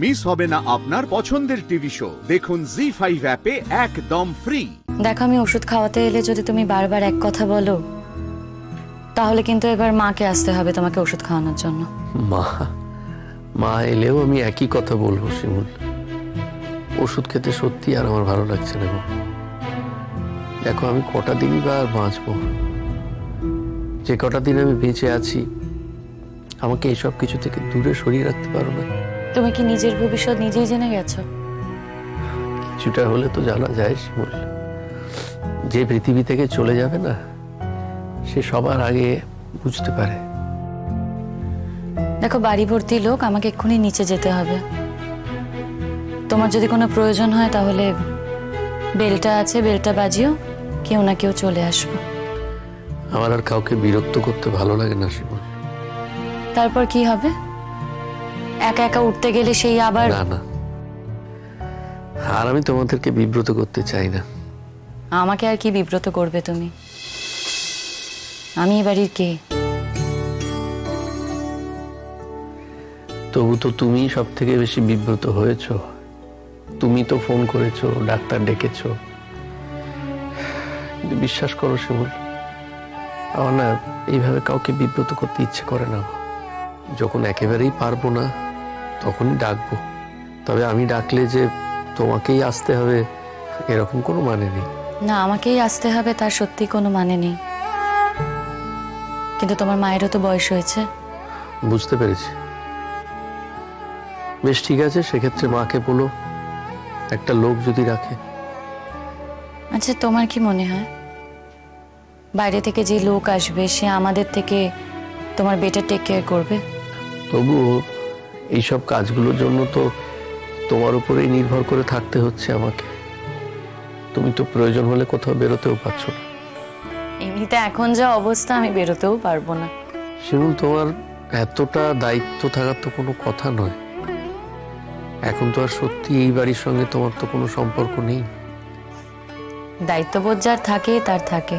Miss হবে না আপনার পছন্দের টিভি শো। দেখুন জি5 অ্যাপে একদম ফ্রি। দেখো, আমি ওষুধ খাওয়াতে এলে যদি তুমি বারবার এক কথা বলো, তাহলে কিন্তু এবার মাকে আসতে হবে তোমাকে ওষুধ খাওয়ানোর জন্য। মা এলেও আমি একই কথা বলবো শিমুল। ওষুধ খেতে সত্যি আর আমার ভালো লাগছে না গো। দেখো, আমি কটা দিনই বা আর বাঁচবো? যে কটা দিন আমি বেঁচে আছি, আমাকে এইসব কিছু থেকে দূরে সরিয়ে রাখতে পারো না? তুমি কি নিজের ভবিষ্যৎ নিজেই জেনে গেছো? কিছুটা হলে তো জানা যায় শিমুল। যে পৃথিবী থেকে চলে যাবে না, সে সবার আগে বুঝতে পারে। দেখো, বাড়ি ভর্তি লোক, আমাকে এক্ষুনি নিচে যেতে হবে। তোমার যদি কোনো প্রয়োজন হয় তাহলে বেলটা আছে, বেলটা বাজিও, কেউ না কেউ চলে আসবো। আমার আর কাউকে বিরক্ত করতে ভালো লাগে না শিমুল। তারপর কি হবে? একা একা উঠতে গেলে সেই আবার না না, আর আমি তোমাদেরকে বিব্রত করতে চাই না। আমাকে আর কি বিব্রত করবে তুমি? আমি এ বাড়ির কে? তবু তো তুমি সব থেকে বেশি বিব্রত হয়েছো। তুমি তো ফোন করেছো, ডাক্তার ডেকেছো। কিন্তু বিশ্বাস করো শিমুল, আমার না এইভাবে কাউকে বিব্রত করতে ইচ্ছে করে না। যখন একেবারেই পারবো না তখনই ডাকবো। তবে আমি ডাকলে যে তোমাকেই আসতে হবে এরকম কোনো মানে নেই। না, আমাকেই আসতে হবে তার সত্যি কোনো মানে নেই। কিন্তু তোমার মায়েরও তো বয়স হয়েছে। বুঝতে পেরেছি। বেশ, ঠিক আছে, সেক্ষেত্রে মাকে বলো একটা লোক যদি রাখে। আচ্ছা, তোমার কি মনে হয় বাইরে থেকে যে লোক আসবে সে আমাদের থেকে তোমার বেটার টেক কেয়ার করবে? তবুও এইসব কাজগুলোর জন্য তো তোমার উপরেই নির্ভর করে থাকতে হচ্ছে আমাকে। তুমি তো প্রয়োজন হলে কোথাও বেরোতেও পারছো না। এমনিতে এখন যা অবস্থা, আমি বেরোতেও পারবো না। শিমুল, তোমার এতটা দায়িত্ব থাকার তো কোনো কথা নয়। এখন তো আর সত্যি এই বাড়ির সঙ্গে তোমার তো কোনো সম্পর্ক নেই। দায়িত্ববোধ যার থাকে তার থাকে,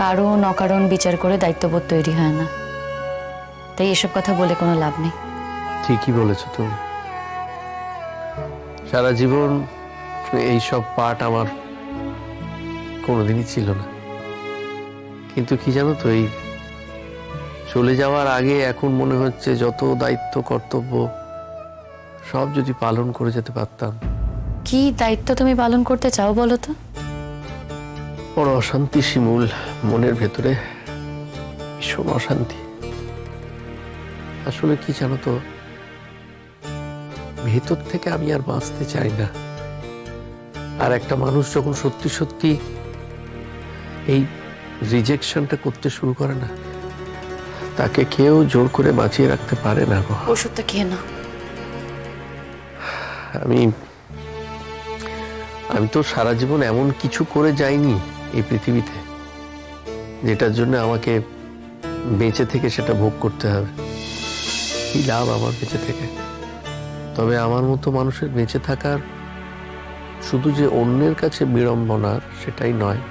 কারণ অকারণ বিচার করে দায়িত্ববোধ তৈরি হয় না। তাই এসব কথা বলে কোনো লাভ নেই। ঠিকই বলেছো তুমি। সারা জীবন এইসব পাঠ আমার কোনোদিনই ছিল না। কিন্তু কি জানো তো, এই চলে যাওয়ার আগে এখন মনে হচ্ছে যত দায়িত্ব কর্তব্য সব যদি পালন করে যেতে পারতাম। কি দায়িত্ব তুমি পালন করতে চাও বলো তো? বড় অশান্তি শিমুল, মনের ভেতরে ভীষণ অশান্তি। আসলে কি জানো তো, ভেতর থেকে আমি আর বাঁচতে চাই না। আর একটা মানুষ যখন সত্যি সত্যি এই রিজেকশনটা করতে শুরু করে না, তাকে কেউ জোর করে বাঁচিয়ে রাখতে পারে না গো। ওষুধটা খেয়ে নাও। আমি তো সারা জীবন এমন কিছু করে যাইনি এই পৃথিবীতে যেটার জন্য আমাকে বেঁচে থেকে সেটা ভোগ করতে হবে। কি লাভ আমার বেঁচে থেকে? তবে আমার মতো মানুষের বেঁচে থাকার শুধু যে অন্যের কাছে বিড়ম্বনার সেটাই নয়,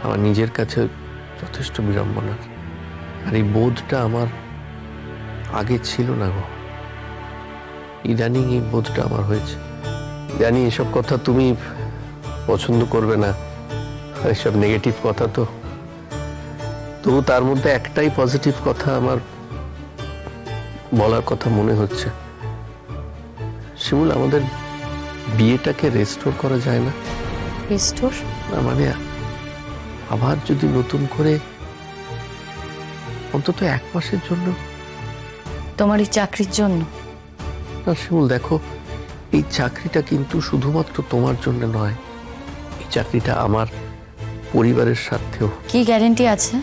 আমার নিজের কাছে যথেষ্ট বিড়ম্বনার। আর এই বোধটা আমার আগে ছিল না গো। ইদানিং এই বোধটা আমার হয়েছে। জানি এসব কথা তুমি পছন্দ করবে না, এসব নেগেটিভ কথা তো। তবু তার মধ্যে একটাই পজিটিভ কথা আমার বলার কথা মনে হচ্ছে। শিমুল, আমাদের বিয়েটাকে রেস্টোর করা যায় না? রেস্টোর? না মানে আবার যদি নতুন করে অন্তত 1 মাসের জন্য। তোমার এই চাকরির জন্য? না শিমুল, দেখো, এই চাকরিটা কিন্তু শুধুমাত্র তোমার জন্য নয়, এই চাকরিটা আমার পরিবারের স্বার্থেও। কি গ্যারেন্টি আছে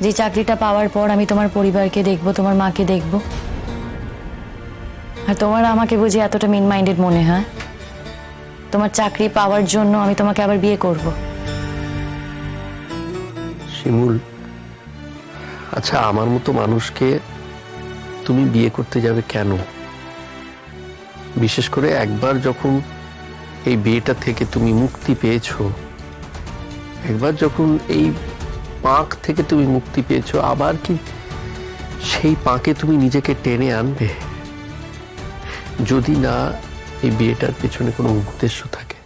যে চাকরিটা পাওয়ার পর আমি তোমার পরিবারকে দেখবো, তোমার মাকে দেখবো? আর তোমার আমাকে বুঝি এতটা মিন মাইন্ডেড মনে হয়? তোমার চাকরি পাওয়ার জন্য আমি তোমাকে আবার বিয়ে করব? শিমুল, আচ্ছা, আমার মতো মানুষকে তুমি বিয়ে করতে যাবে কেন? বিশেষ করে একবার যখন এই বিয়েটা থেকে তুমি মুক্তি পেয়েছো, একবার যখন এই পাক থেকে তুমি মুক্তি পেয়েছো, আবার কি সেই পাঁকে তুমি নিজেকে টেনে আনবে? যদি না এই বিয়েটার পেছনে কোনো উদ্দেশ্য থাকে,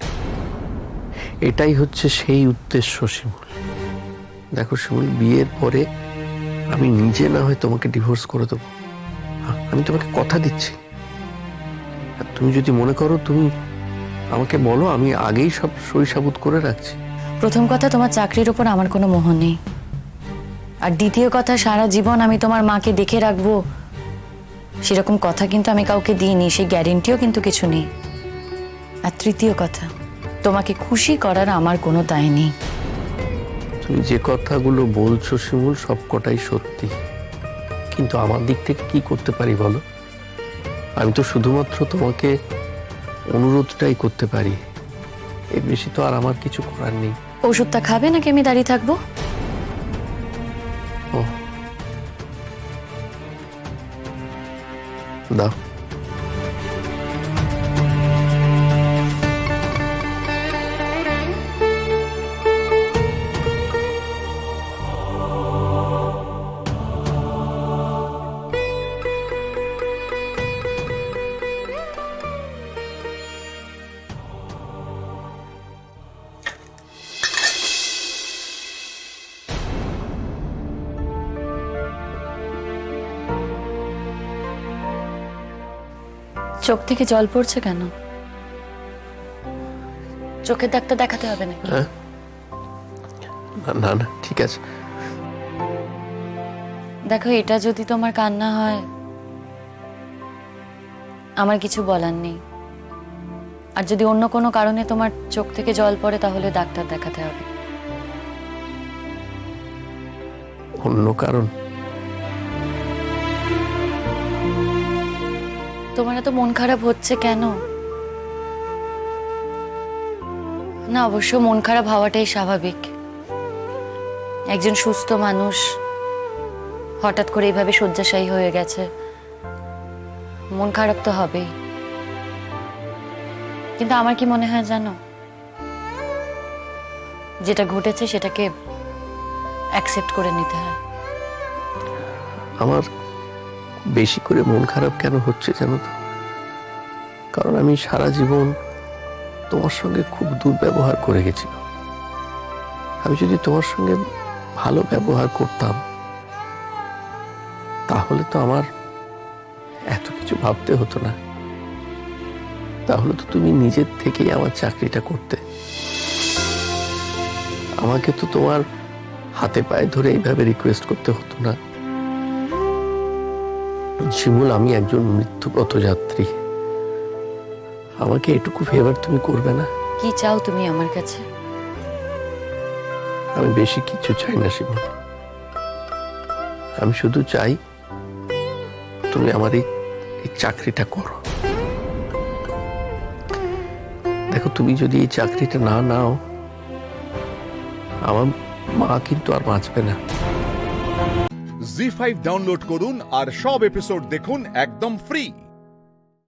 এটাই হচ্ছে সেই উদ্দেশ্য শিমুল। দেখো শিমুল, বিয়ের পরে আমি নিজে না হয় তোমাকে ডিভোর্স করে দেবো, আমি তোমাকে কথা দিচ্ছি। আর তুমি যদি মনে করো, তুমি আমাকে বলো, আমি আগেই সব সই সাবুত করে রাখছি। প্রথম কথা, তোমার চাকরির উপর আমার কোনো মোহ নেই। আর দ্বিতীয় কথা, সারা জীবন আমি তোমার মাকে দেখে রাখবো সেরকম কথা কিন্তু আমি কাউকে দিইনি, সেই গ্যারেন্টিও কিন্তু কিছু নেই। আর তৃতীয় কথা, তোমাকে খুশি করার আমার কোনো দায় নেই। তুমি যে কথাগুলো বলছো শিমুল, সব কটাই সত্যি, কিন্তু আমার দিক থেকে কি করতে পারি বলো? আমি তো শুধুমাত্র তোমাকে অনুরোধটাই করতে পারি, এর বেশি তো আর আমার কিছু করার নেই। ওষুধটা খাবে নাকি আমি দাঁড়িয়ে থাকবো? ও দাও। চোখ থেকে জল পড়ছে কেন? চোখের ডাক্তার দেখাতে হবে নাকি? হ্যাঁ, না না ঠিক আছে। দেখো, এটা যদি তোমার কান্না হয়, আমার কিছু বলার নেই। আর যদি অন্য কোনো কারণে তোমার চোখ থেকে জল পড়ে, তাহলে ডাক্তার দেখাতে হবে। অন্য কারণ? তোমার এত মন খারাপ হচ্ছে কেন? না, অবশ্য মন খারাপ হওয়াটাই স্বাভাবিক। একজন সুস্থ মানুষ হঠাৎ করে এইভাবে শয্যাশায়ী হয়ে গেছে, মন খারাপ তো হবেই। কিন্তু আমার কি মনে হয় জানো, যেটা ঘটেছে সেটাকে অ্যাকসেপ্ট করে নিতে হয়। আমার বেশি করে মন খারাপ কেন হচ্ছে জানো তো? কারণ আমি সারা জীবন তোমার সঙ্গে খুব দুর্ব্যবহার করে গেছি। আমি যদি তোমার সঙ্গে ভালো ব্যবহার করতাম, তাহলে তো আমার এত কিছু ভাবতে হতো না। তাহলে তো তুমি নিজের থেকেই আমার চাকরিটা করতে। আমাকে তো তোমার হাতে পায়ে ধরে এইভাবে রিকোয়েস্ট করতে হতো না। শিমুল, আমি একজন মৃত্যুপথ যাত্রী, আমাকে এটুকু ফেভার তুমি করবে না? কি চাও তুমি আমার কাছে? আমি বেশি কিছু চাই না শিমুল, আমি শুধু চাই তুমি আমার এই চাকরিটা করো। দেখো, তুমি যদি এই চাকরিটা না নাও, আমার মা কিন্তু আর বাঁচবে না। জি5 ডাউনলোড করুন আর সব এপিসোড দেখুন একদম ফ্রি।